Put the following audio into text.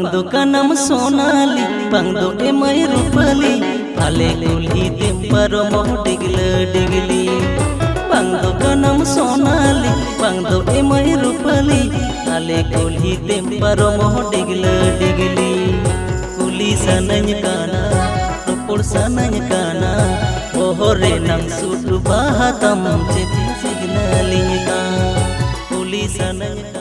Pangdo kanam sonali, pangdo emai rupali, ale kulhi temparo moh digli. Pangdo kanam sonali, pangdo emai rupali, ale kulhi temparo moh digli. Kuli sananya kana, ropor sananya kana, ohore nang sudu bahatam ceti signalingka. Kuli sananya kana.